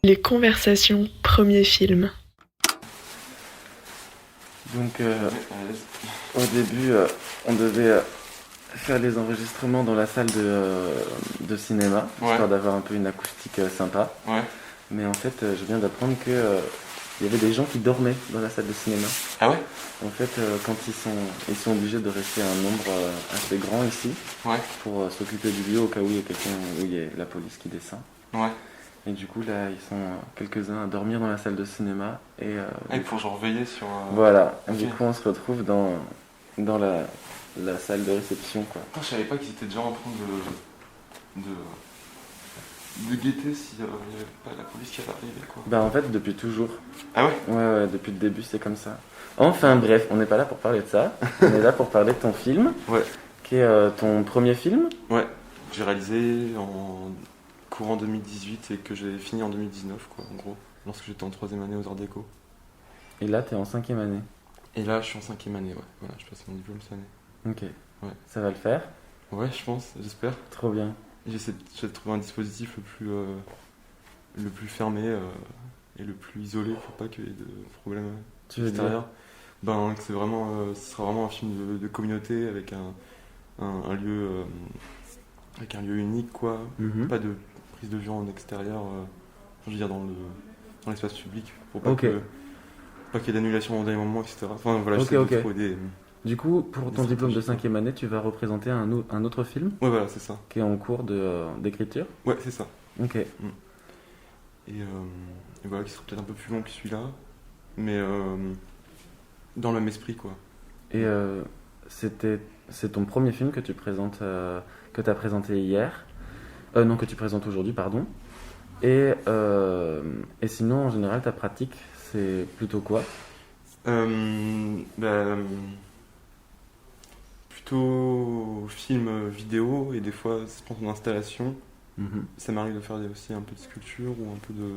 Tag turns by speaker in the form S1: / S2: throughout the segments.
S1: Les conversations, premier film.
S2: Donc au début, on devait faire les enregistrements dans la salle de cinéma,
S3: Ouais.
S2: histoire d'avoir un peu une acoustique sympa.
S3: Ouais.
S2: Mais en fait, je viens d'apprendre que il y avait des gens qui dormaient dans la salle de cinéma.
S3: Ah ouais?
S2: En fait, quand ils sont obligés de rester un nombre assez grand ici
S3: Ouais.
S2: pour s'occuper du lieu au cas où il y a quelqu'un, où il y a la police qui descend.
S3: Ouais.
S2: Et du coup, là, ils sont quelques-uns à dormir dans la salle de cinéma. Et
S3: Ah, il faut genre veiller sur.
S2: voilà. Et
S3: Ok.
S2: du coup, on se retrouve dans la salle de réception, quoi.
S3: Putain, je savais pas qu'ils étaient déjà en train de guetter si il y avait pas la police qui allait arriver, quoi.
S2: Bah, en fait, depuis toujours.
S3: Ah ouais?
S2: Ouais, depuis le début, c'est comme ça. Enfin, bref, on n'est pas là pour parler de ça. On est là pour parler de ton film,
S3: Ouais.
S2: qui est ton premier film.
S3: Ouais. J'ai réalisé en courant 2018 et que j'ai fini en 2019, quoi, en gros. Lorsque j'étais en 3ème année aux Arts Déco.
S2: Et là, t'es en 5e année.
S3: Et là, je suis en 5ème année, ouais. Voilà, je passe mon diplôme cette année.
S2: Ok.
S3: Ouais.
S2: Ça va le faire.
S3: Ouais, je pense, j'espère.
S2: Trop bien.
S3: J'essaie de trouver un dispositif le plus fermé et le plus isolé pour pas qu'il y ait de problèmes
S2: Tu veux
S3: extérieurs.
S2: dire
S3: Ben, que c'est vraiment, ce sera vraiment un film de communauté avec un lieu, avec un lieu unique, quoi.
S2: Mhm.
S3: Pas de prise de vue en extérieur, je veux dire dans l'espace public, pour pas
S2: Ok.
S3: pas qu'il y ait d'annulation au dernier moment, etc. Enfin voilà,
S2: Ok,
S3: j'essaie
S2: ok.
S3: de trouver des.
S2: Du coup, pour ton
S3: Des
S2: diplôme de
S3: stratégies.
S2: 5e année, tu vas représenter un autre film
S3: Ouais, voilà, c'est ça.
S2: qui est en cours d'écriture.
S3: Ouais, c'est ça.
S2: Ok.
S3: Et voilà, qui sera peut-être un peu plus long que celui-là, mais dans le même esprit, quoi.
S2: Et c'est ton premier film que tu présentes, que tu as présenté hier. Non, que tu présentes aujourd'hui, pardon. Et sinon, en général, ta pratique, c'est plutôt quoi?
S3: Bah, plutôt film vidéo et des fois c'est pour en installation.
S2: Mhm.
S3: Ça m'arrive de faire aussi un peu de sculpture ou un peu de.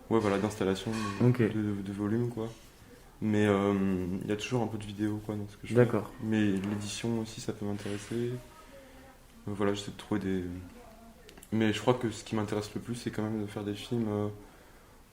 S3: Ouais, voilà, d'installation,
S2: Ok.
S3: de volume, quoi. Mais il y a toujours un peu de vidéo, quoi, dans ce que je fais.
S2: D'accord.
S3: Mais l'édition aussi, ça peut m'intéresser. Voilà, j'essaie de trouver des. Mais je crois que ce qui m'intéresse le plus, c'est quand même de faire des films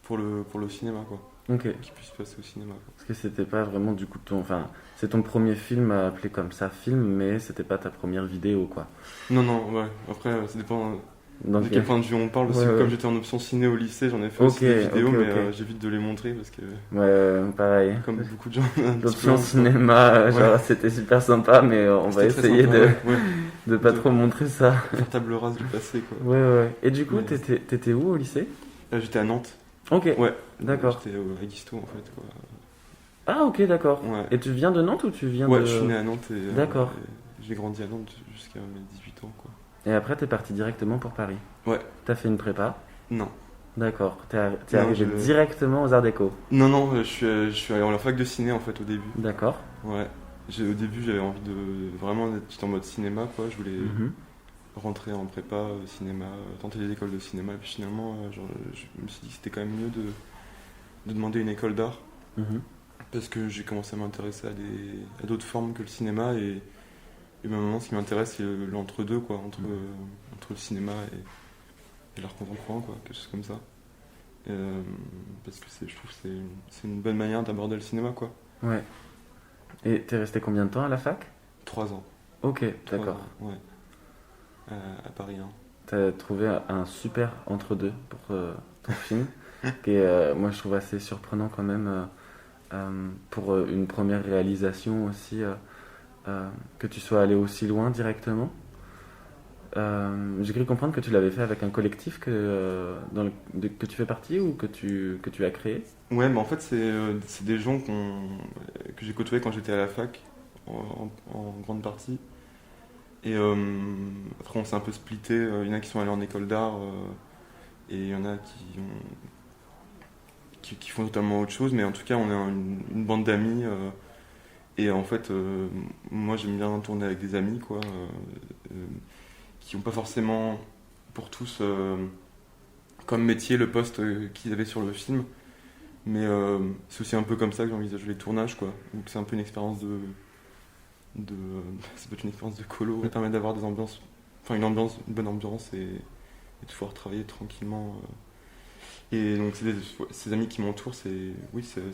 S3: pour le cinéma, quoi.
S2: Ok.
S3: Qui puissent passer au cinéma, quoi.
S2: Parce que c'était pas vraiment du coup enfin, c'est ton premier film appelé comme ça film, mais c'était pas ta première vidéo, quoi.
S3: Non, non, ouais. Après, ça dépend
S2: Donc,
S3: de quel point de vue on parle. Parce
S2: ouais,
S3: que
S2: ouais.
S3: comme j'étais en option ciné au lycée, j'en ai fait
S2: Ok,
S3: aussi des vidéos,
S2: ok,
S3: mais
S2: ok.
S3: j'évite de les montrer parce que,
S2: Pareil.
S3: comme beaucoup de gens, un petit peu
S2: L'option
S3: honte, quoi.
S2: cinéma, genre
S3: Ouais.
S2: c'était super sympa, mais on va
S3: C'était très
S2: essayer
S3: sympa,
S2: de,
S3: ouais.
S2: de pas
S3: De-
S2: trop montrer ça.
S3: Faire table rase du passé, quoi.
S2: Ouais, ouais. Et du coup,
S3: Mais-
S2: t'étais où au lycée?
S3: Là, j'étais à Nantes.
S2: Ok,
S3: Ouais.
S2: d'accord.
S3: J'étais à Guisto, en fait, quoi.
S2: Ah, ok, d'accord.
S3: Ouais.
S2: Et tu viens de Nantes ou tu viens
S3: Ouais,
S2: de...
S3: je suis né à Nantes et
S2: D'accord.
S3: j'ai grandi à Nantes jusqu'à mes 18 ans, quoi.
S2: Et après, t'es parti directement pour Paris?
S3: Ouais.
S2: T'as fait une prépa?
S3: Non.
S2: D'accord. T'es
S3: Non,
S2: arrivé
S3: je-
S2: directement aux Arts Déco?
S3: Non, non, je suis allé en la fac de ciné, en fait, au début.
S2: D'accord.
S3: Ouais. Au début, j'avais envie de vraiment être en mode cinéma, quoi. Je voulais
S2: Mhm.
S3: rentrer en prépa, cinéma, tenter les écoles de cinéma. Et puis finalement, je me suis dit que c'était quand même mieux de demander une école d'art.
S2: Mhm.
S3: Parce que j'ai commencé à m'intéresser à d'autres formes que le cinéma. Et maintenant, ce qui m'intéresse, c'est l'entre-deux, quoi. Entre le cinéma et l'art contemporain, quoi. Quelque chose comme ça. Parce que je trouve que c'est une bonne manière d'aborder le cinéma, quoi.
S2: Ouais. Et t'es resté combien de temps à la fac?
S3: 3 ans.
S2: Ok,
S3: 3
S2: d'accord.
S3: ans, ouais. À Paris, hein.
S2: T'as trouvé un super entre-deux pour ton film, qui est, moi je trouve assez surprenant quand même, pour une première réalisation aussi, que tu sois allé aussi loin directement. J'ai cru comprendre que tu l'avais fait avec un collectif que tu fais partie ou que tu as créé.
S3: Ouais, mais en fait, c'est des gens que j'ai côtoyés quand j'étais à la fac, en grande partie. Et après, on s'est un peu splitté. Il y en a qui sont allés en école d'art et il y en a qui font totalement autre chose. Mais en tout cas, on est une bande d'amis. Et en fait, moi, j'aime bien tourner avec des amis, quoi, qui n'ont pas forcément pour tous comme métier le poste qu'ils avaient sur le film. Mais c'est aussi un peu comme ça que j'envisage les tournages, quoi. Donc c'est un peu une expérience ça peut être une expérience de colo. Ça permet d'avoir des ambiances, enfin une bonne ambiance et de pouvoir travailler tranquillement Et donc ces amis qui m'entourent, c'est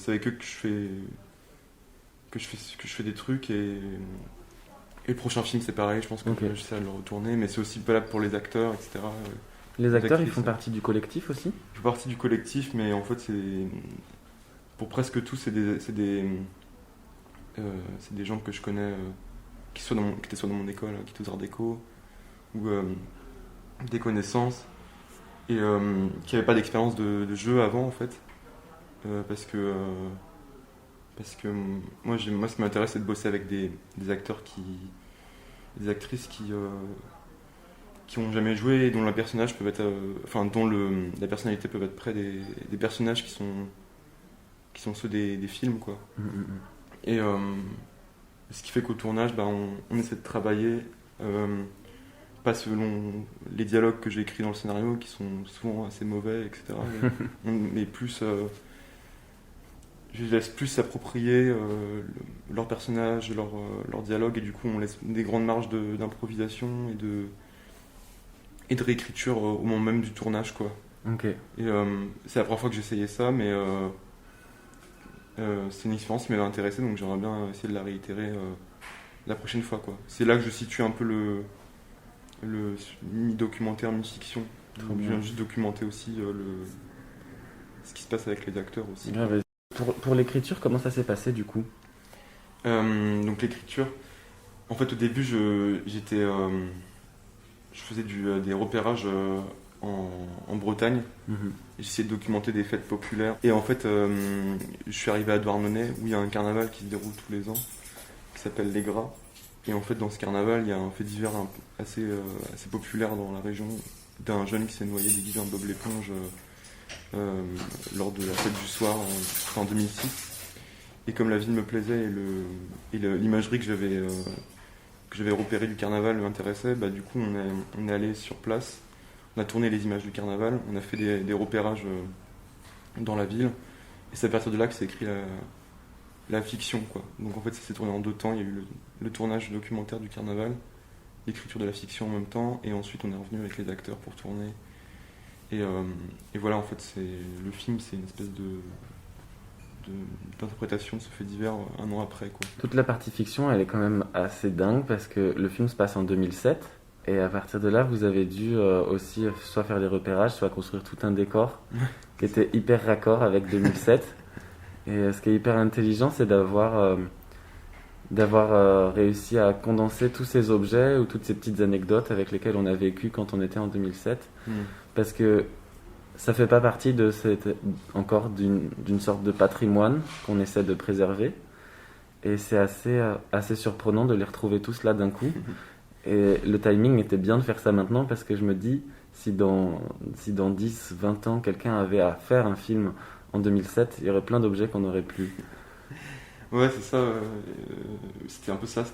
S3: avec eux que je fais des trucs et le prochain film c'est pareil, je pense que j'essaie de le retourner, mais c'est aussi valable pour les acteurs, etc.
S2: Les acteurs,
S3: actrices,
S2: ils font partie du collectif aussi?
S3: Je fais partie du collectif, mais en fait pour presque tous c'est des gens que je connais qui étaient soit dans mon école, qui étaient aux Arts Déco, ou des connaissances, et qui n'avaient pas d'expérience de jeu avant en fait, parce que moi ce qui m'intéresse c'est de bosser avec des acteurs des actrices qui ont jamais joué et dont la personnage peut être dont la personnalité peut être près des personnages qui sont ceux des films quoi. Et ce qui fait qu'au tournage on essaie de travailler pas selon les dialogues que j'ai écrits dans le scénario qui sont souvent assez mauvais, etc. mais plus je les laisse plus s'approprier leur personnage, leur dialogue, et du coup on laisse des grandes marges d'improvisation et de réécriture au moment même du tournage quoi.
S2: Ok.
S3: Et c'est la première fois que j'essayais ça, mais c'est une expérience qui m'avait intéressé, donc j'aimerais bien essayer de la réitérer la prochaine fois quoi. C'est là que je situe un peu le mi-documentaire, mi-fiction. Je viens juste documenter aussi ce qui se passe avec les acteurs aussi.
S2: Grave. Pour l'écriture, comment ça s'est passé du coup?
S3: Donc l'écriture, en fait au début je faisais des repérages en Bretagne. J'essayais de documenter des fêtes populaires. Et en fait je suis arrivé à Douarnenez où il y a un carnaval qui se déroule tous les ans qui s'appelle les Gras. Et en fait dans ce carnaval il y a un fait divers assez populaire dans la région d'un jeune qui s'est noyé déguisé en Bob l'éponge lors de la fête du soir en 2006. Et comme la ville me plaisait et l'imagerie que j'avais repérée du carnaval m'intéressait, du coup on est allé sur place, on a tourné les images du carnaval, on a fait des repérages dans la ville, et c'est à partir de là que s'est écrit la fiction quoi. Donc en fait ça s'est tourné en 2 temps, il y a eu le tournage documentaire du carnaval, l'écriture de la fiction en même temps, et ensuite on est revenu avec les acteurs pour tourner. Et voilà, en fait, le film, c'est une espèce d'interprétation de ce fait divers un an après, quoi.
S2: Toute la partie fiction, elle est quand même assez dingue parce que le film se passe en 2007 et à partir de là, vous avez dû aussi soit faire des repérages, soit construire tout un décor qui était hyper raccord avec 2007. Et ce qui est hyper intelligent, c'est d'avoir réussi à condenser tous ces objets ou toutes ces petites anecdotes avec lesquelles on a vécu quand on était en 2007. Parce que ça fait pas partie encore d'une sorte de patrimoine qu'on essaie de préserver. Et c'est assez surprenant de les retrouver tous là d'un coup. Et le timing était bien de faire ça maintenant parce que je me dis, si dans 10, 20 ans, quelqu'un avait à faire un film en 2007, il y aurait plein d'objets qu'on aurait pu.
S3: Ouais, c'est ça. C'était un peu ça.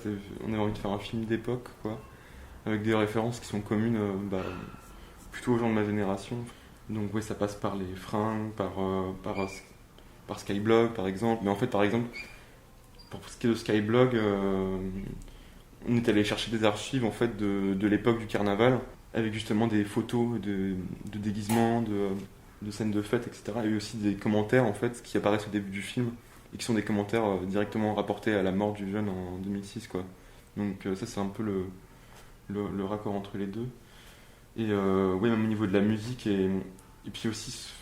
S3: On avait envie de faire un film d'époque, quoi, avec des références qui sont communes plutôt aux gens de ma génération. Donc oui, ça passe par les fringues, par Skyblog par exemple. Mais en fait, par exemple, pour ce qui est de Skyblog, on est allé chercher des archives en fait de l'époque du carnaval, avec justement des photos de déguisements, de scènes de fête, etc. Et aussi des commentaires en fait qui apparaissent au début du film et qui sont des commentaires directement rapportés à la mort du jeune en 2006, quoi. Donc ça c'est un peu le raccord entre les deux. Et oui, même au niveau de la musique et puis aussi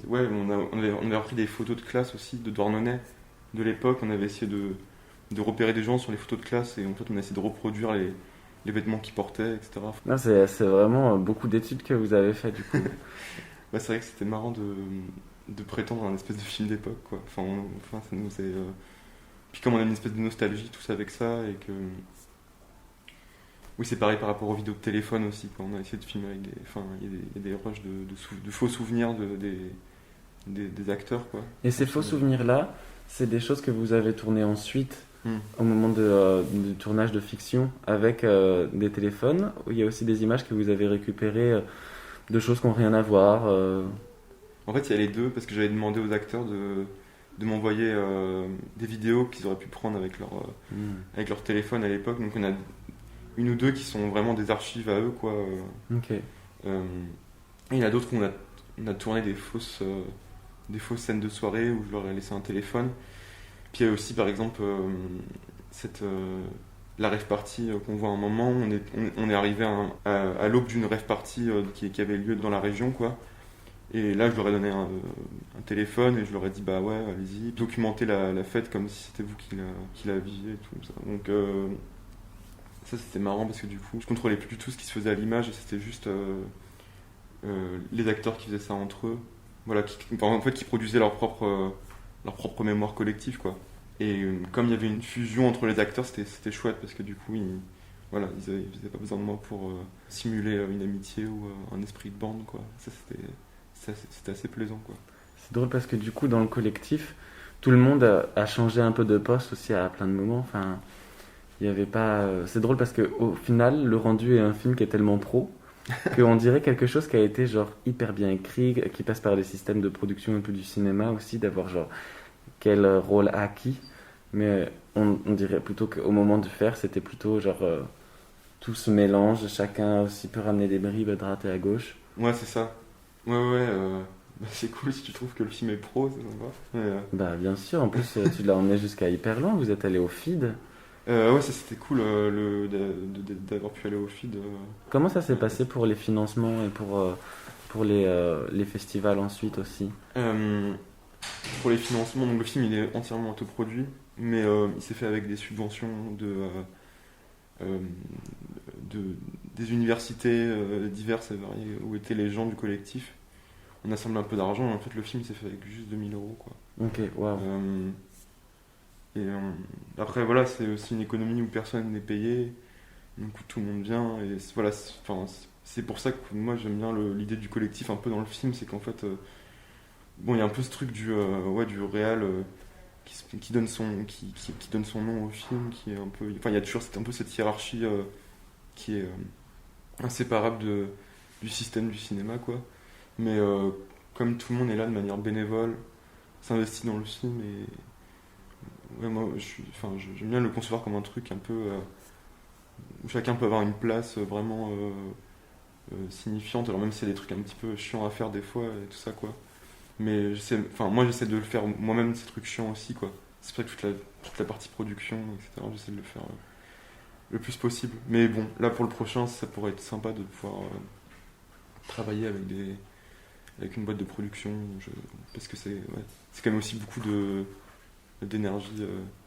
S3: ouais, on avait repris des photos de classe aussi de Douarnenez de l'époque. On avait essayé de repérer des gens sur les photos de classe et en fait on a essayé de reproduire les vêtements qu'ils portaient, etc.
S2: Non, c'est vraiment beaucoup d'études que vous avez fait du coup.
S3: C'est vrai que c'était marrant de prétendre à un espèce de film d'époque, quoi. Ça nous est... Puis comme on a une espèce de nostalgie tous avec ça et que... Oui, c'est pareil par rapport aux vidéos de téléphone aussi, quoi. On a essayé de filmer avec il y a des rushs de faux souvenirs des acteurs, quoi.
S2: Et ces faux souvenirs-là, c'est des choses que vous avez tournées ensuite au moment du tournage de fiction avec des téléphones, où il y a aussi des images que vous avez récupérées de choses qui n'ont rien à voir.
S3: En fait, il y a les deux, parce que j'avais demandé aux acteurs de m'envoyer des vidéos qu'ils auraient pu prendre avec leur téléphone à l'époque. Donc on a une ou deux qui sont vraiment des archives à eux, quoi.
S2: Ok.
S3: Et il y en a d'autres qu'on a on a tourné des fausses scènes de soirée où je leur ai laissé un téléphone. Puis il y a aussi par exemple la rave party qu'on voit à un moment, on est arrivé à l'aube d'une rave party qui avait lieu dans la région, quoi. Et là je leur ai donné un téléphone et je leur ai dit bah ouais, allez-y, documentez la fête comme si c'était vous qui la viviez et tout ça. Donc ça c'était marrant parce que du coup je contrôlais plus du tout ce qui se faisait à l'image et c'était juste les acteurs qui faisaient ça entre eux, voilà, qui produisaient leur propre mémoire collective, quoi. Et comme il y avait une fusion entre les acteurs, c'était chouette parce que du coup ils avaient pas besoin de moi pour simuler une amitié ou un esprit de bande, quoi. Ça c'était assez plaisant, quoi.
S2: C'est drôle parce que du coup, dans le collectif, tout le monde a changé un peu de poste aussi à plein de moments. Enfin, il y avait pas. C'est drôle parce que au final, le rendu est un film qui est tellement pro qu'on dirait quelque chose qui a été genre hyper bien écrit, qui passe par les systèmes de production un peu du cinéma aussi, d'avoir genre quel rôle a qui. Mais on dirait plutôt qu'au moment de faire, c'était plutôt genre tout se mélange, chacun aussi peut ramener des bribes à droite et à gauche.
S3: Ouais, c'est ça. Ouais, bah, c'est cool si tu trouves que le film est pro, c'est sympa.
S2: Bah bien sûr, en plus tu l'as emmené jusqu'à hyper loin, vous êtes allé au feed.
S3: Ouais, ça c'était cool d'avoir pu aller au feed.
S2: Comment ça s'est passé pour les financements et pour les festivals ensuite aussi?
S3: Pour les financements, donc le film il est entièrement autoproduit, mais il s'est fait avec des subventions des universités diverses et variées où étaient les gens du collectif. On a assemblé un peu d'argent et en fait le film il s'est fait avec juste 2000 euros, quoi.
S2: Ok, waouh.
S3: Après voilà, c'est aussi une économie où personne n'est payé, donc tout le monde vient et voilà, c'est pour ça que moi j'aime bien l'idée du collectif un peu dans le film, c'est qu'en fait bon, il y a un peu ce truc du réal qui donne son nom au film, qui est un peu, enfin il y a toujours un peu cette hiérarchie qui est inséparable du système du cinéma, quoi. Mais comme tout le monde est là de manière bénévole, s'investit dans le film et ouais, moi j'aime bien le concevoir comme un truc un peu où chacun peut avoir une place vraiment signifiante, alors même si c'est des trucs un petit peu chiants à faire des fois et tout ça, quoi. Mais moi j'essaie de le faire moi-même, ces trucs chiants aussi, quoi. C'est pour ça que toute la partie production, etc., j'essaie de le faire le plus possible. Mais bon, là pour le prochain, ça pourrait être sympa de pouvoir travailler avec une boîte de production, parce que c'est quand même aussi beaucoup d'énergie.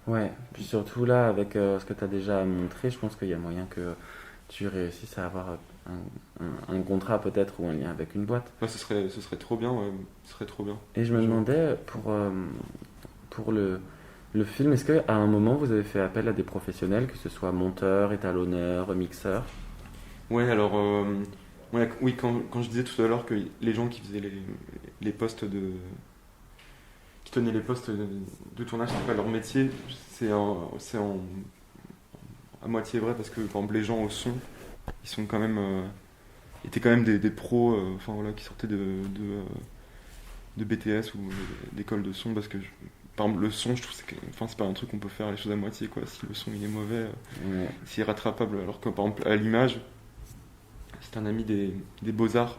S2: Ouais, puis surtout là, avec ce que tu as déjà montré, je pense qu'il y a moyen que tu réussisses à avoir un contrat peut-être ou un lien avec une boîte.
S3: Ouais, ce serait trop bien, ouais. Ce serait trop bien.
S2: Et je me demandais, pour le film, est-ce qu'à un moment vous avez fait appel à des professionnels, que ce soit monteur, étalonneur, mixeur?
S3: Ouais, alors, oui, quand je disais tout à l'heure que les gens qui faisaient les postes qui tenaient les postes de tournage, c'était pas leur métier, c'est à moitié vrai parce que, par exemple, les gens au son, ils sont quand même, étaient quand même des pros, enfin voilà, qui sortaient de BTS ou d'école de son, parce que par exemple, le son, je trouve c'est pas un truc qu'on peut faire les choses à moitié, quoi. Si le son il est mauvais,
S2: Ouais.
S3: c'est irrattrapable. Alors que par exemple à l'image, c'est un ami des Beaux-Arts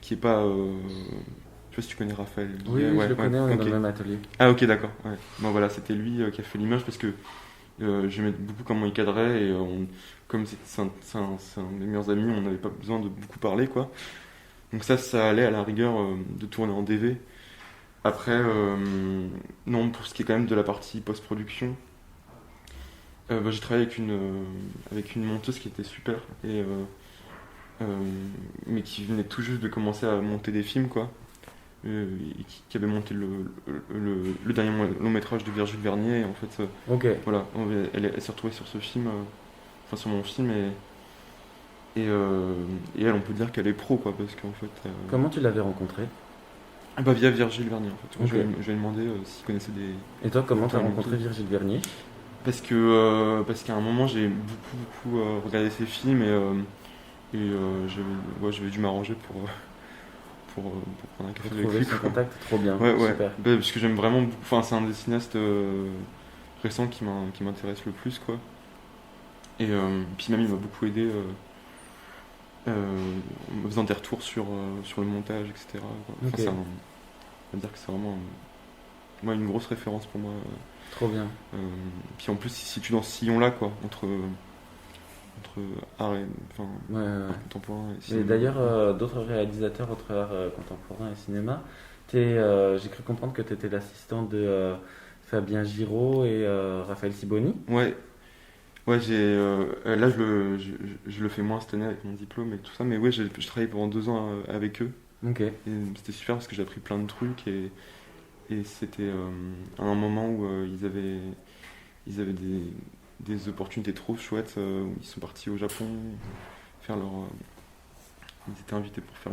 S3: qui est pas. Je sais pas si tu connais Raphaël.
S2: Oui,
S3: Ouais,
S2: je le connais, on est
S3: ok.
S2: dans le même atelier.
S3: Ah ok, d'accord. Ouais. Bon voilà, c'était lui qui a fait l'image parce que j'aimais beaucoup comment il cadrait et comme c'est un de mes meilleurs amis, on n'avait pas besoin de beaucoup parler, quoi. Donc ça allait à la rigueur de tourner en DV. Après, non, pour ce qui est quand même de la partie post-production, j'ai travaillé avec une monteuse qui était super, mais qui venait tout juste de commencer à monter des films, quoi. Et qui avait monté le dernier long métrage de Virgile Vernier. Et en fait,
S2: Ok.
S3: voilà, elle s'est retrouvée sur ce film, enfin sur mon film, et elle, on peut dire qu'elle est pro, quoi, parce qu'en fait.
S2: Comment tu l'avais rencontré?
S3: Bah via Virgile Vernier, en fait.
S2: Ok.
S3: Je lui ai demandé s'il connaissait des.
S2: Et toi, comment t'as
S3: Enfin,
S2: rencontré Virgile Vernier?
S3: Parce qu'à un moment j'ai beaucoup regardé ses films et j'avais dû m'arranger pour prendre un café avec
S2: Trouver
S3: lui,
S2: son
S3: quoi.
S2: contact, trop bien.
S3: Ouais.
S2: Super.
S3: Bah, parce que j'aime vraiment beaucoup. Enfin, c'est un des cinéastes récents qui m'intéresse le plus, quoi. Et puis même il m'a beaucoup aidé en faisant des retours sur le montage, etc. quoi. Enfin,
S2: Ok.
S3: on va dire que c'est vraiment une grosse référence pour moi.
S2: Trop bien.
S3: Puis en plus, il se situe dans ce sillon-là, quoi, entre art et, enfin,
S2: Ouais, ouais, ouais.
S3: art contemporain et
S2: Et
S3: cinéma.
S2: d'ailleurs, d'autres réalisateurs entre art contemporain et cinéma, j'ai cru comprendre que tu étais l'assistant de Fabien Giraud et Raphaël Siboni.
S3: Ouais, ouais, là je le fais moins cette année avec mon diplôme et tout ça, mais ouais, je travaillé pendant 2 ans avec eux
S2: Ok.
S3: et c'était super parce que j'ai appris plein de trucs et c'était à un moment où ils avaient des opportunités trop chouettes où ils sont partis au Japon faire ils étaient invités pour faire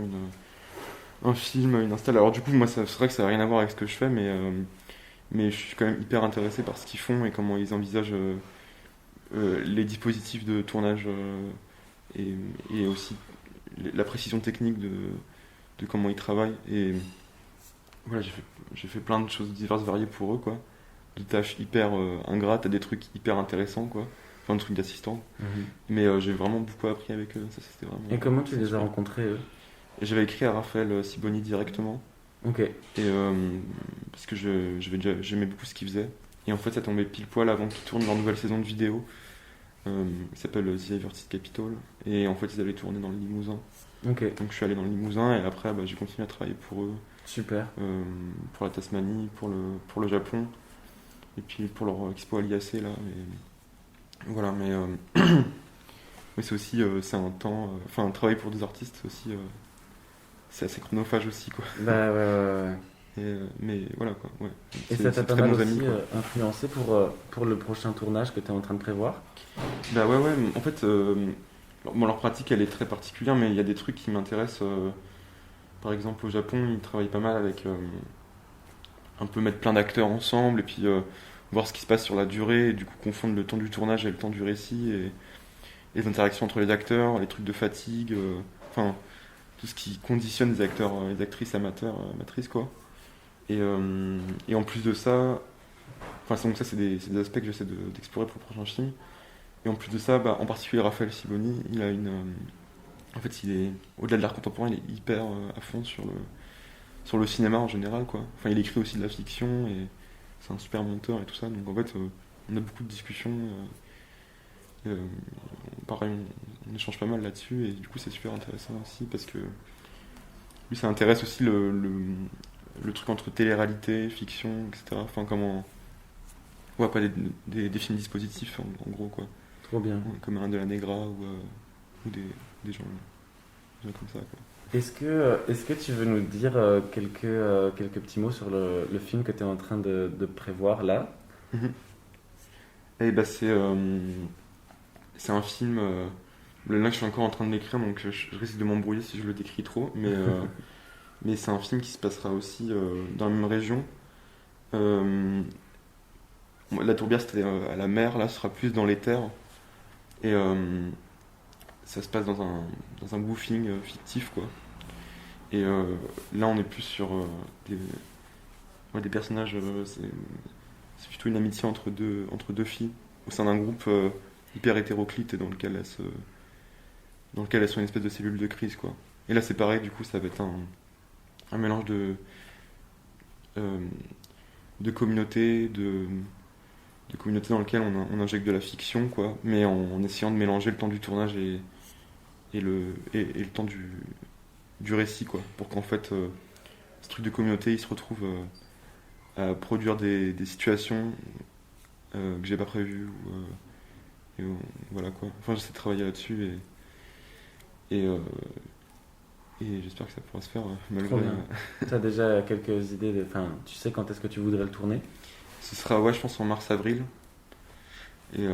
S3: un film, une install. Alors du coup, moi, c'est vrai que ça n'a rien à voir avec ce que je fais, mais je suis quand même hyper intéressé par ce qu'ils font et comment ils envisagent les dispositifs de tournage et aussi la précision technique de comment ils travaillent. Et voilà, j'ai fait plein de choses diverses, variées pour eux, quoi. De tâches hyper ingrates à des trucs hyper intéressants, quoi. Enfin, de trucs d'assistant.
S2: Mhm.
S3: Mais j'ai vraiment beaucoup appris avec eux. Ça, c'était vraiment.
S2: Et comment tu
S3: c'est
S2: les as
S3: super.
S2: rencontrés, eux?
S3: Et j'avais écrit à Raphaël Siboni directement.
S2: Ok.
S3: Et parce que j'aimais beaucoup ce qu'il faisait. Et en fait, ça tombait pile poil avant qu'ils tournent leur nouvelle saison de vidéo. Qui s'appelle The Averted Capitol. Et en fait, ils allaient tourner dans le Limousin.
S2: Ok.
S3: Donc je suis allé dans le Limousin et après, j'ai continué à travailler pour eux,
S2: Super.
S3: pour la Tasmanie, pour le Japon. Et puis pour leur expo à l'IAC là. Et voilà, mais c'est aussi c'est un temps. Enfin, travailler pour des artistes, c'est aussi. C'est assez chronophage aussi, quoi.
S2: Bah ouais, ouais, ouais.
S3: Mais voilà, quoi. Ouais.
S2: Et
S3: C'est
S2: ça t'a
S3: c'est
S2: pas
S3: très
S2: mal
S3: bons
S2: aussi
S3: amis, quoi.
S2: influencé pour le prochain tournage que tu es en train de prévoir?
S3: Bah ouais, ouais. En fait, leur pratique, elle est très particulière, mais il y a des trucs qui m'intéressent. Par exemple, au Japon, ils travaillent pas mal avec un peu mettre plein d'acteurs ensemble et puis voir ce qui se passe sur la durée, et du coup confondre le temps du tournage et le temps du récit et les interactions entre les acteurs, les trucs de fatigue, enfin tout ce qui conditionne les acteurs, les actrices amateurs, amatrices quoi. Et en plus de ça, enfin donc ça c'est des aspects que j'essaie d'explorer pour le prochain film. Et en plus de ça, en particulier Raphaël Siboni, il a en fait il est au-delà de l'art contemporain, il est hyper à fond sur le cinéma en général quoi. Enfin il écrit aussi de la fiction et c'est un super monteur et tout ça. Donc en fait on a beaucoup de discussions. Euh, Pareil, on échange pas mal là-dessus et du coup c'est super intéressant aussi parce que lui ça intéresse aussi le truc entre télé-réalité, fiction, etc. Enfin comment. Ouais, pas des films dispositifs en gros quoi.
S2: Trop bien.
S3: Comme un de la Negra ou des gens comme ça quoi.
S2: Est-ce que tu veux nous dire quelques petits mots sur le film que tu es en train de prévoir là?
S3: Mhm. Et c'est un film. Là, je suis encore en train de l'écrire, donc je risque de m'embrouiller si je le décris trop. Mais c'est un film qui se passera aussi dans la même région. La tourbière, c'était à la mer, là, ce sera plus dans les terres. Et ça se passe dans un woofing fictif, quoi. Et là, on est plus sur des personnages. C'est plutôt une amitié entre deux filles, au sein d'un groupe hyper hétéroclite et dans lequel elles sont une espèce de cellule de crise, quoi. Et là, c'est pareil, du coup, ça va être un mélange de communautés, de communautés dans lesquelles on injecte de la fiction, quoi, mais en essayant de mélanger le temps du tournage et le temps du récit, quoi, pour qu'en fait, ce truc de communauté, il se retrouve à produire des situations que j'ai pas prévues, voilà, quoi. Enfin, j'essaie de travailler là-dessus et j'espère que ça pourra se faire malgré.
S2: Trop bien. Tu as déjà quelques idées enfin, tu sais quand est-ce que tu voudrais le tourner?
S3: Ce sera, ouais, je pense en mars-avril. Et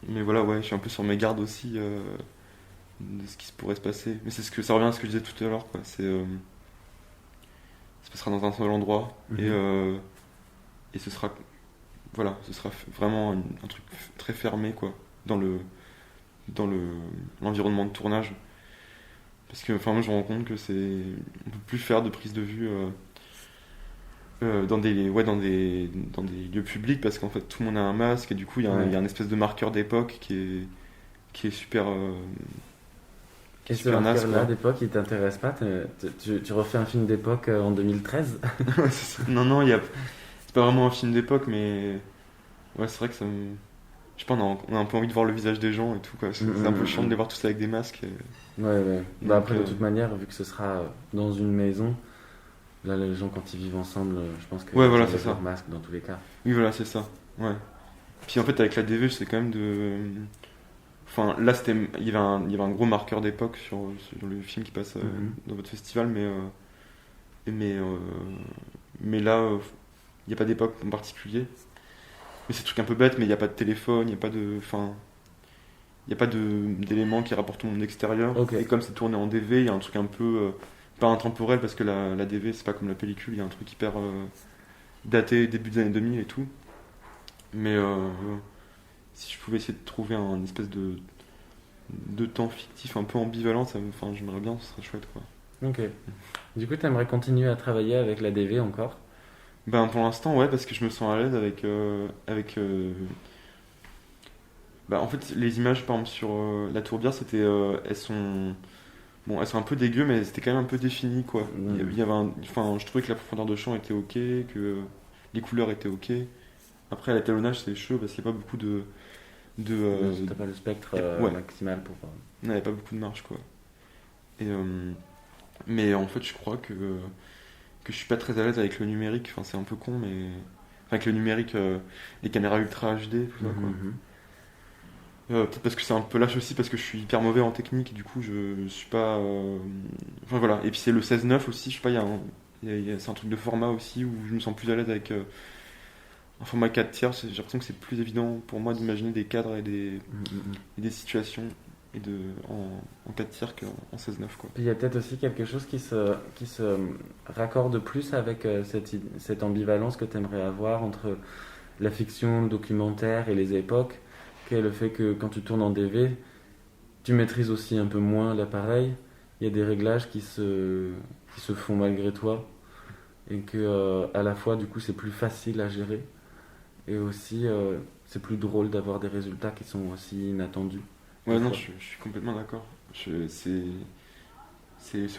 S3: mais voilà, ouais, je suis un peu sur mes gardes aussi de ce qui pourrait se passer. Mais ça revient à ce que je disais tout à l'heure, quoi. Ça se passera dans un seul endroit et ce sera, voilà, ce sera vraiment un truc très fermé, quoi, dans l'environnement de tournage. Parce que, enfin, moi, je me rends compte que on peut plus faire de prise de vue dans des lieux publics parce qu'en fait tout le monde a un masque et du coup il y a un espèce de marqueur d'époque qui est super
S2: Et ce
S3: super naze,
S2: marqueur-là
S3: quoi.
S2: d'époque, il t'intéresse pas? Tu refais un film d'époque en 2013?
S3: Ouais, c'est ça. Non, non, c'est pas vraiment un film d'époque, mais ouais, c'est vrai que ça me. Je sais pas, on a un peu envie de voir le visage des gens et tout, quoi. C'est un peu chiant de les voir tous avec des masques.
S2: Ouais, ouais. Bah
S3: Donc,
S2: après, de toute manière, vu que ce sera dans une maison, là, les gens, quand ils vivent ensemble, je pense qu'ils
S3: Ouais, voilà,
S2: enlèvent
S3: c'est ça.
S2: leur masque dans tous les cas.
S3: Oui, voilà, c'est ça. Ouais. Puis en fait, avec la DV, c'est quand même de. Enfin, là, il y avait un gros marqueur d'époque sur le film qui passe
S2: Mhm.
S3: dans votre festival, mais, euh, mais là, il n'y a pas d'époque en particulier. Mais c'est un truc un peu bête, mais il n'y a pas de téléphone, il n'y a pas de. Enfin, il n'y a pas d'éléments qui rapportent au monde extérieur.
S2: Ok.
S3: Et comme c'est tourné en DV, il y a un truc un peu. Pas intemporel, parce que la DV, c'est pas comme la pellicule, il y a un truc hyper daté, début des années 2000 et tout. Mais si je pouvais essayer de trouver un espèce de temps fictif un peu ambivalent, enfin, j'aimerais bien, ce serait chouette, quoi.
S2: Ok. Du coup, t'aimerais continuer à travailler avec la DV encore?
S3: Ben, pour l'instant, ouais, parce que je me sens à l'aise bah, en fait, les images, par exemple, sur la tourbière, elles sont un peu dégueu, mais c'était quand même un peu défini, quoi. Il y avait enfin, je trouvais que la profondeur de champ était ok, que les couleurs étaient ok. Après, à l'étalonnage, c'est chaud parce qu'il n'y a pas beaucoup
S2: T'as pas le spectre
S3: ouais,
S2: maximal pour.
S3: il n'y avait pas beaucoup de marge, quoi. Et, mais en fait, je crois que je suis pas très à l'aise avec le numérique. Enfin, c'est un peu con, mais enfin, avec le numérique, les caméras ultra HD, tout ça, quoi.
S2: Mhm.
S3: Peut-être parce que c'est un peu lâche aussi, parce que je suis hyper mauvais en technique, et du coup, je suis pas. Enfin voilà. Et puis c'est le 16:9 aussi, je sais pas, c'est un truc de format aussi où je me sens plus à l'aise avec un format 4 tiers. J'ai l'impression que c'est plus évident pour moi d'imaginer des cadres
S2: Mhm.
S3: et des situations en 4 tiers qu'en 16:9, quoi.
S2: Puis il y a peut-être aussi quelque chose qui se raccorde plus avec cette ambivalence que tu aimerais avoir entre la fiction, le documentaire et les époques, qui est le fait que quand tu tournes en DV, tu maîtrises aussi un peu moins l'appareil. Il y a des réglages qui se font malgré toi et que à la fois du coup c'est plus facile à gérer et aussi c'est plus drôle d'avoir des résultats qui sont aussi inattendus.
S3: Ouais, non,
S2: Parfois.
S3: je suis complètement d'accord. C'est aussi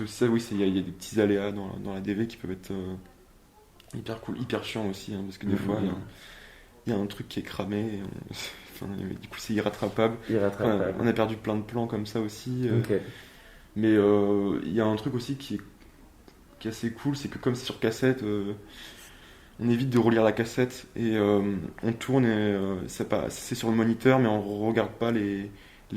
S3: ça, oui, il y a des petits aléas dans la DV qui peuvent être hyper cool, hyper chiant aussi, hein, parce que des fois, il y a un truc qui est cramé, et enfin, du coup, c'est irrattrapable. Enfin,
S2: Irrattrapable.
S3: on a perdu plein de plans comme ça aussi.
S2: Ok.
S3: Mais il y a un truc aussi qui est assez cool, c'est que comme c'est sur cassette, on évite de relire la cassette et on tourne et c'est sur le moniteur, mais on regarde pas les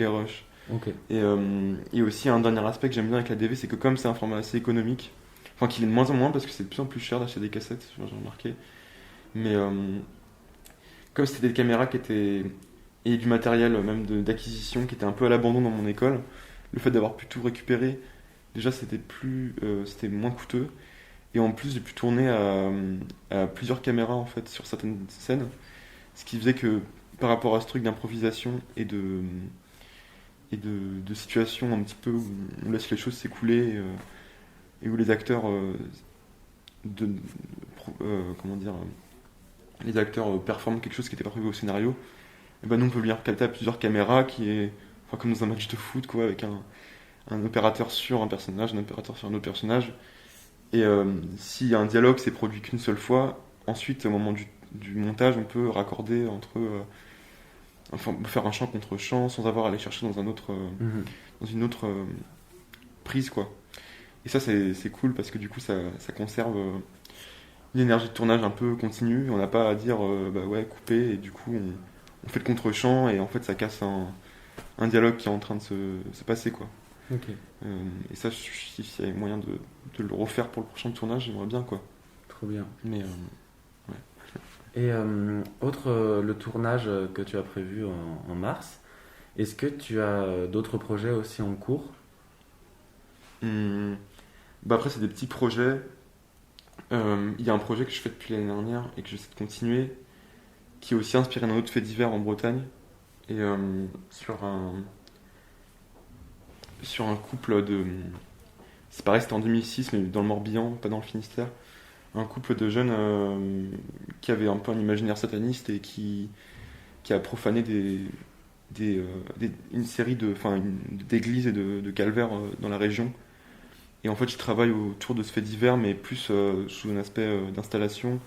S3: rushs.
S2: Ok.
S3: Et aussi un dernier aspect que j'aime bien avec la DV, c'est que comme c'est un format assez économique, enfin qu'il est de moins en moins parce que c'est de plus en plus cher d'acheter des cassettes, j'ai remarqué, mais comme c'était des caméras qui étaient et du matériel même d'acquisition qui était un peu à l'abandon dans mon école, le fait d'avoir pu tout récupérer, déjà c'était moins coûteux. Et en plus, j'ai pu tourner à plusieurs caméras en fait sur certaines scènes, ce qui faisait que par rapport à ce truc d'improvisation et de situation un petit peu où on laisse les choses s'écouler et où les acteurs comment dire les acteurs performent quelque chose qui n'était pas prévu au scénario, et ben nous on peut bien capter à plusieurs caméras qui est enfin, comme dans un match de foot quoi, avec un opérateur sur un personnage, un opérateur sur un autre personnage. Et s'il y a un dialogue, c'est produit qu'une seule fois. Ensuite, au moment du montage, on peut raccorder enfin, faire un champ contre champ sans avoir à aller chercher
S2: Mhm.
S3: dans une autre prise, quoi. Et ça, c'est cool parce que du coup, ça conserve une énergie de tournage un peu continue. On n'a pas à dire, bah ouais, couper, et du coup, on fait le contre-champ et en fait, ça casse un dialogue qui est en train de se passer, quoi.
S2: Ok.
S3: Et ça, s'il y a moyen de le refaire pour le prochain tournage, j'aimerais bien, quoi.
S2: Trop bien.
S3: Mais
S2: Et le tournage que tu as prévu en mars, est-ce que tu as d'autres projets aussi en cours?
S3: bah après, c'est des petits projets. Il y a un projet que je fais depuis l'année dernière et que j'essaie de continuer, qui est aussi inspiré d'un autre fait divers en Bretagne. Et sur un couple de. C'est pareil, c'était en 2006, mais dans le Morbihan, pas dans le Finistère. Un couple de jeunes qui avait un peu un imaginaire sataniste et qui a profané une série d'églises et de calvaires dans la région. Et en fait, je travaille autour de ce fait divers, mais plus sous un aspect d'installation,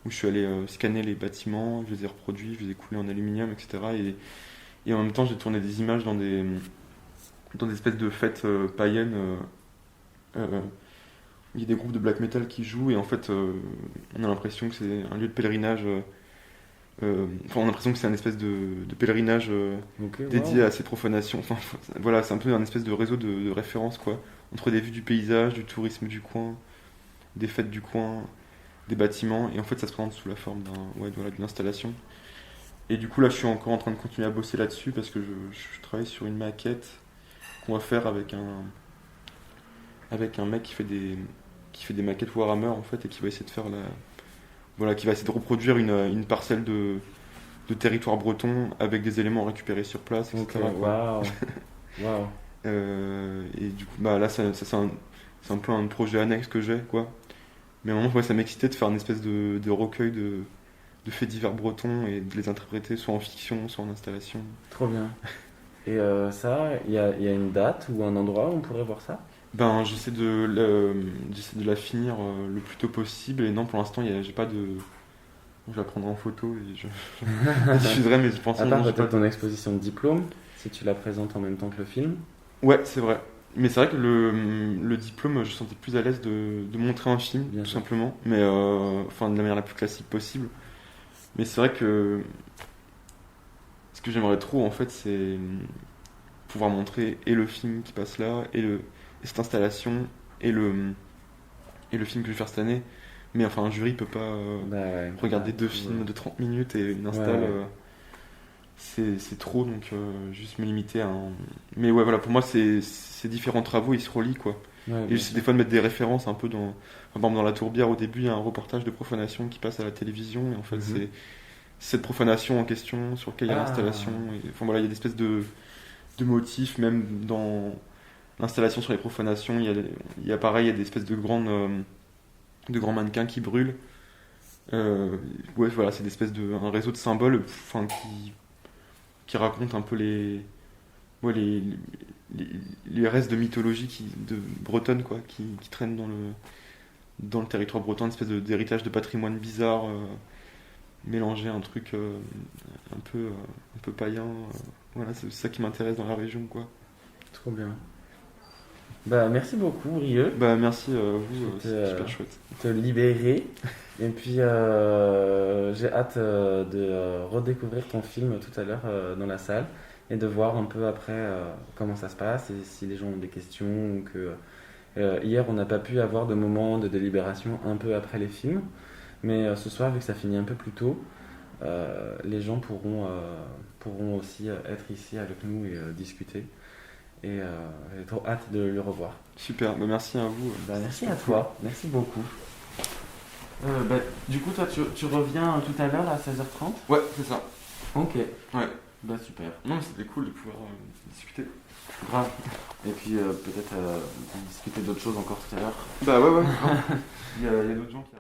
S3: où je suis allé scanner les bâtiments, je les ai reproduits, je les ai coulés en aluminium, etc. Et en même temps, j'ai tourné des images dans des espèces de fêtes païennes. Il y a des groupes de black metal qui jouent, et en fait, on a l'impression que c'est un lieu de pèlerinage. On a l'impression que c'est un espèce de pèlerinage dédié à ces profanations. Enfin, voilà, c'est un peu un espèce de réseau de références, quoi, entre des vues du paysage, du tourisme du coin, des fêtes du coin, des bâtiments, et en fait, ça se présente sous la forme d'une installation. Et du coup, là, je suis encore en train de continuer à bosser là-dessus parce que je travaille sur une maquette qu'on va faire avec un mec qui fait des maquettes Warhammer, en fait, et qui va essayer de faire qui va essayer de reproduire une parcelle de territoire breton avec des éléments récupérés sur place, etc.
S2: Ok, waouh. Waouh.
S3: Et du coup, là, ça, c'est un peu un projet annexe que j'ai, quoi. Mais à un moment, ça m'excitait de faire une espèce de recueil de faits divers bretons et de les interpréter soit en fiction, soit en installation.
S2: Trop bien. Et ça, il y a une date ou un endroit où on pourrait voir ça?
S3: J'essaie de la finir le plus tôt possible, et non, pour l'instant, j'ai pas de. Je la prendrai en photo et je la diffuserai, mais je pense
S2: À part
S3: non, j'ai
S2: peut-être
S3: pas
S2: ton exposition de diplôme, si tu la présentes en même temps que le film.
S3: Ouais, c'est vrai. Mais c'est vrai que le diplôme, je sentais plus à l'aise de montrer un film,
S2: Bien
S3: tout
S2: sûr.
S3: simplement, mais de la manière la plus classique possible. Mais c'est vrai que ce que j'aimerais trop, en fait, c'est pouvoir montrer et le film qui passe là, et cette installation, et le film que je vais faire cette année. Mais enfin, un jury peut pas
S2: Bah ouais.
S3: regarder
S2: Ah,
S3: deux films de 30 minutes et une install.
S2: Ouais.
S3: C'est trop, donc juste me limiter à un. Mais ouais, voilà, pour moi, ces différents travaux, ils se relient, quoi.
S2: Ouais,
S3: Et
S2: bien
S3: j'essaie
S2: sûr.
S3: des fois de mettre des références un peu dans. Enfin, par exemple, dans La Tourbière, au début, il y a un reportage de profanation qui passe à la télévision, et en fait,
S2: Mhm.
S3: c'est cette profanation en question sur laquelle il y a
S2: Ah.
S3: l'installation. Enfin voilà, il y a des espèces de motifs, même dans l'installation sur les profanations, il y a pareil, il y a des espèces de grands mannequins qui brûlent. Ouais, voilà, c'est un réseau de symboles, enfin, qui raconte un peu ouais, les restes de mythologie de bretonne, quoi, qui traînent dans le territoire breton, une espèce d'héritage de patrimoine bizarre, mélangé à un truc un peu païen. Voilà, c'est ça qui m'intéresse dans la région, quoi.
S2: Trop bien. Bah merci beaucoup, Rieux.
S3: Merci à vous,
S2: C'était,
S3: c'est super chouette.
S2: Te libérer. Et puis j'ai hâte de redécouvrir ton film tout à l'heure dans la salle et de voir un peu après comment ça se passe et si les gens ont des questions ou que hier on n'a pas pu avoir de moment de délibération un peu après les films, mais ce soir vu que ça finit un peu plus tôt, les gens pourront aussi être ici avec nous et discuter. Et j'ai trop hâte de le revoir.
S3: Super, merci à vous.
S2: Merci à toi, merci beaucoup. Du coup, toi, tu reviens tout à l'heure à 16h30?
S3: Ouais, c'est ça.
S2: Ok.
S3: Ouais.
S2: Bah super.
S3: Non, mais c'était cool de pouvoir discuter.
S2: Grave. Et puis peut-être discuter d'autres choses encore tout à l'heure.
S3: Bah ouais, grave. Il y a d'autres gens qui